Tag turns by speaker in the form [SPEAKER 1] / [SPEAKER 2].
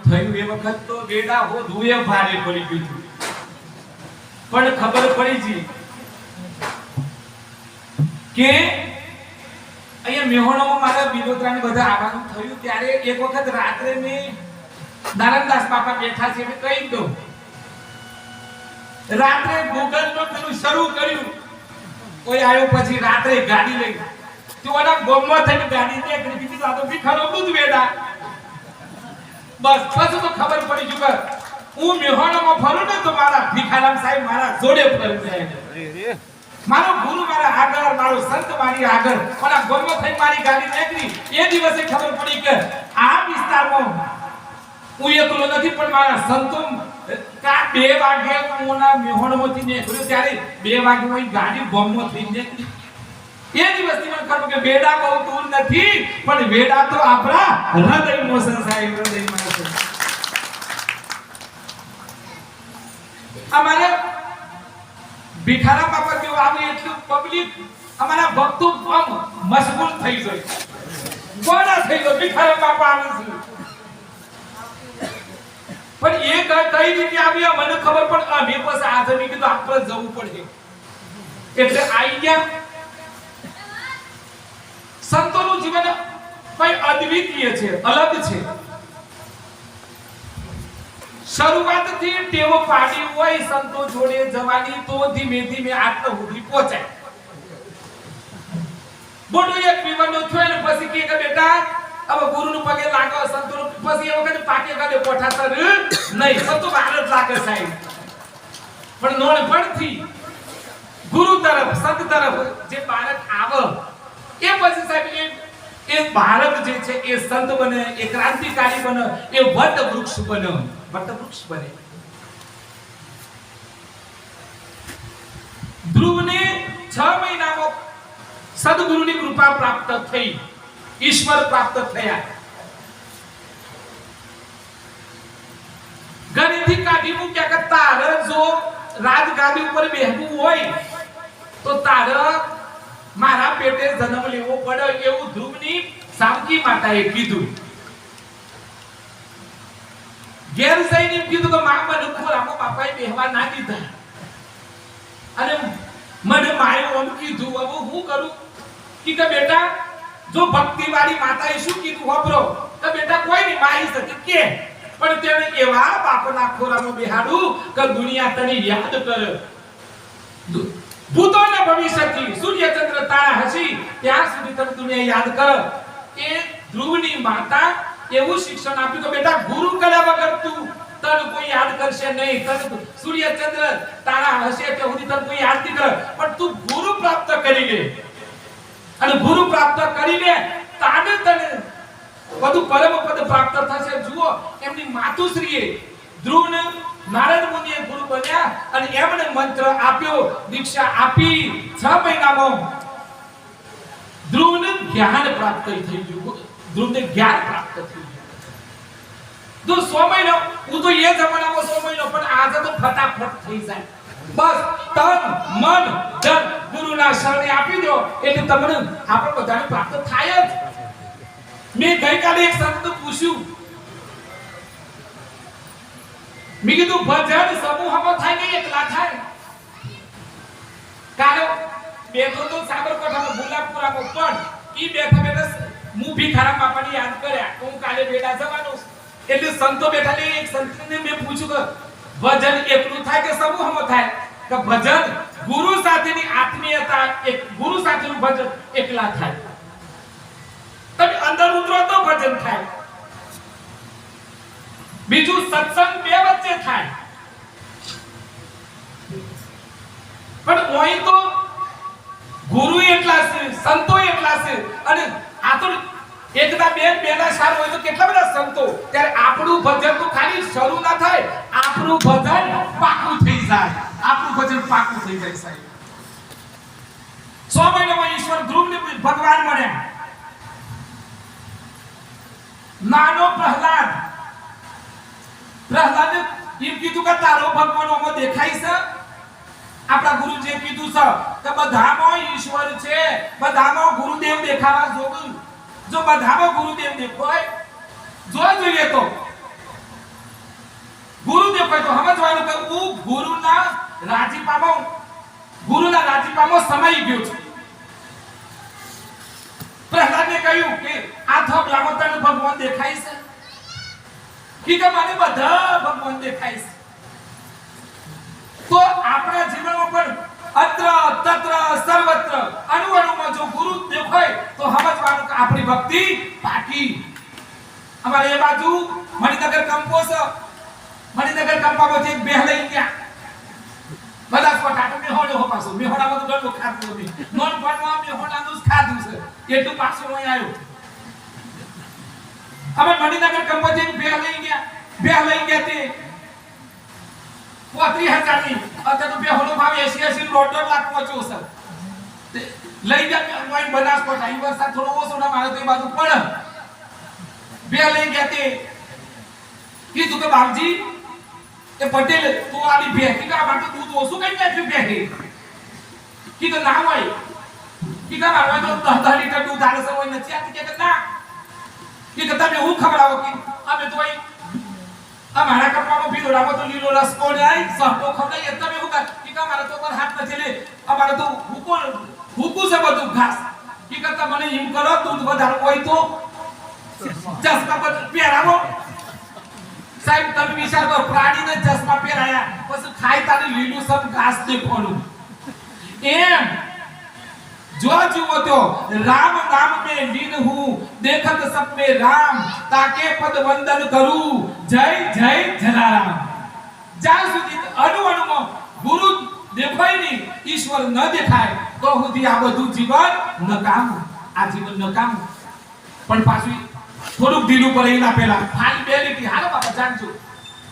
[SPEAKER 1] થયું એ વખત તો બેડા હો ધુએ ભારે પડી ગયું પણ ખબર પડી જી કે અહીંયા મેહોણામાં મારા વિનોદરાને બધા આવવાનું થયું ત્યારે એક વખત રાત્રે મેં નારાયણદાસ બાપા બેઠા છે મેં કહી દઉં રાત્રે ગૂગલ નો પેલું શરૂ કર્યું કોઈ આવ્યો પછી રાત્રે ગાડી લઈ તો ઓના ગોમમાં થઈને ગાડી નીકળી બીજી સાતો ભીખાનો દૂધ વેડા બસ પછી તો ખબર પડી ગયું કે હું મેહોણામાં ફરું ને તો મારા ભીખારામ સાહેબ મારા જોડે ફરી જાય મારો ગુરુ મારા આગળ મારો સંત મારી આગળ ઓના ગોમમાં થઈને મારી ગાડી નીકળી એ દિવસે ખબર પડી કે આ વિસ્તારમાં હું એકલો નથી પણ મારા સંતો કા 2 વાગે ઓના મેહોણામાંથી નીકળ્યો ત્યારે 2 વાગે ઓઈ ગાડી ગોમમાં થઈને નીકળી એ દિવસથી મને ખબર કે વેડા બહુ દૂર નથી પણ વેડા તો આપણા હૃદયમાં છે સાહેબ હૃદયમાં છે અમારે ભીખારામ બાપા જેવું આવે એટલું પબ્લિક અમારા ભક્તો મશગુલ થઈ જાય કોના થઈ ગયો ભીખારામ બાપા આવે છે પણ એ કઈ રીતે આવી મને ખબર પણ અમે પાસે આધમી કીધું આપણે જવું પડે એટલે આઈ ગયા સંતોનું જીવન કઈ અદ્વિતીય છે અલગ છે શરૂઆતથી ટેવ પાડી હોય સંતો જોડે જવાની તો ધીમે ધીમે આટલા સુધી પહોંચાય બોડો એક વિવાદનો થયો ને પછી કે બેટા હવે ગુરુનું પગે લાગો સંતોનું પછી એ વખત પાકે કાઢે પોઠાસર નહીં સંતો ભારત લાગે સાહેબ પણ નોણપણથી ગુરુ તરફ સંત તરફ જે બાળક આવે એ પછી સાહેબ એ ભારત જે છે એ સંત બને એ ક્રાંતિકારી બને એ વટ વૃક્ષ બને ધ્રુવને 6 મહિનામાં સદગુરુની કૃપા પ્રાપ્ત થઈ ઈશ્વર પ્રાપ્ત થયા ઘરેથી કાઢી મૂક્યા કે તારે જો રાજગાદી ઉપર બેહવું હોય તો તારે મારા પેટે જન્મ લેવો પડે એવું ધ્રુવની સામકી માતાએ કીધું ઘેર જઈને કીધું કે મા મને ખોરામાં બાપાએ બેહવા ના દીધા અને મને માયો ઓમ કીધું હવે હું કરું કે બેટા જો ભક્તિ વાળી માતાએ શું કીધું હોબરો તો બેટા કોઈ નહીં માઈ શકે કે પણ તેણે એવા બાપના ખોરામાં બેહાડું કે દુનિયા તને યાદ કરે ભૂતોના ભવિષ્યથી સૂર્ય ચંદ્ર તારા હસી ત્યાં સુધી તને દુનિયા યાદ કર એ ધ્રુવની માતા એવું શિક્ષણ આપ્યું કે બેટા ગુરુ કર્યા વગર તું તને કોઈ યાદ કરશે નહીં તને સૂર્ય ચંદ્ર તારા હશે ત્યાં સુધી તને કોઈ યાદ નહીં કરે પણ તું ગુરુ પ્રાપ્ત કરી લે અને ગુરુ પ્રાપ્ત કરીને તાને તને બધું પરમ પદ પ્રાપ્ત થશે જુઓ એમની માતુશ્રીએ ધ્રુવને નારદ મુનિએ ગુરુ બન્યા અને એમણે મંત્ર આપ્યો દીક્ષા આપી 6 મહિનામાં ધ્રુવને જ્ઞાન પ્રાપ્ત થઈ ગયું ધ્રુવને જ્ઞાન પ્રાપ્ત થઈ ગયું જો 100 મહિનો હું તો એ જમાનામાં 100 મહિનો પણ આજે તો ફટાફટ થઈ જાય બસ તન મન ધન ગુરુના શરણે આપી દો એટલે તમને આપણે બધાને પ્રાપ્ત થાય જ મેં ગઈકાલે એક સંતને પૂછ્યું મેં કીધું ભજન સમૂહમાં થાય કે એકલા થાય કારણ બેઠો તો સાબરકાંઠામાં ગુલાબપુરામાં પણ ઈ બેઠા બેઠા હું ભીખારામ બાપાને યાદ કર્યા હું કાલે બેડા જવાનો એટલે સંતો બેઠા ને એક સંતને મેં પૂછ્યું કે ભજન એકલું થાય કે સમૂહમાં થાય કે ભજન ગુરુ સાથેની આત્મીયતા એક ગુરુ સાથેનું ભજન એકલા થાય તમે અંદર ઉતરો તો ભજન થાય બીજું સત્સંગ બે વચ્ચે થાય પણ ઓય તો ગુરુ એટલા છે સંતો એટલા છે અને આ તો એકદા બેના સાર હોય તો કેટલા બધા સંતો ત્યારે આપણું ભજન તો ખાલી શરૂ ના થાય આપણું ભજન પાકું થઈ જાય આપણું ભજન પાકું થઈ જાય સાહેબ 100 મહિનામાં ઈશ્વર ધ્રુવને ભગવાન મળ્યા નાનો પ્રહલાદ એમ કીધું કે તારો ભગવાન ઓમાં દેખાય છે આપણા ગુરુજીએ કીધું છે કે બધામાં ઈશ્વર છે બધામાં ગુરુદેવ દેખાવા જોગું જો બધામાં ગુરુદેવ દેખાય જો જોઈએ તો ગુરુના રાજીપામાં સમાઈ ગયો છે. પ્રહલાદને કહ્યું કે આ થોપ લાંબો તને ભગવાન દેખાય છે કે મને બધા ભગવાન દેખાય છે. તો આપણા જીવનમાં પણ અત્ર તત્ર સર્વત્ર અણુઅણુમાં જો ગુરુ દેખાય તો સમજવાનું કે આપણી ભક્તિ પાકી. અમારે એ બાજુ મણિનગર કંપામાંથી એક બેહ લઈ ગયા બધા સ્પોટાટો મેહોડો હો પાછો મેહોડામાં તો ગળો ખાતું નથી નોન પણમાં મેહોડાનું જ ખાધું છે એટલું પાછું અહીં આવ્યું. અમે મણિનગર કંપાથી એક બેહ લઈ ગયા તે 35,000 ની અત્યારે તો બેહોનો ભાવ 80 લાખ પહોંચ્યો છે. લઈ ગયા વાઈન બનાસકોટ અહીં વરસાદ થોડો ઓછો ના મારે તો એ બાજુ પણ બે લઈ ગયા તે કીધું કે બાપજી એ પટેલ તું આની ભેંકી કા માટે દૂધ ઓછું કઈ નાખ્યું ભેંકી કીધું ના હોય કીધું મારવા તો 10 લીટર દૂધ આલે છે હોય નથી આતી કે ના કીધું તમે હું ખવડાવો કે અમે તો અહીં અમારા કપડામાં પીલો રામો તો લીલો રસ કોણ આઈ સહતો ખવડાય તમે હું કીધું મારે તો પર હાથ નથી લે અમારે તો હુકુ છે બધું ઘાસ કીધું મને એમ કરો દૂધ વધારે હોય તો ચશ્મા પર પહેરાવો. સાહેબ તમે વિચાર કરો પ્રાણીને ચશ્મા પહેરાયા પછી ખાઈ તારે લીલું સબ ઘાસ દેખવાનું એમ જો જીવો તો રામ નામ में लीन हूं देखत सब में राम ताके पद वंदन करूं जय जय जलाराम. જ્યાં સુધી અણુઅણુમાં ગુરુ દેખાય નહીં ઈશ્વર ન દેખાય તો સુધી આ બધું જીવન નકામું. આ જીવન નકામું. પણ પાછું થોડુંક ઢીલું પડે એના પહેલા હાલ બે લીટી હાલો બાપા જાણજો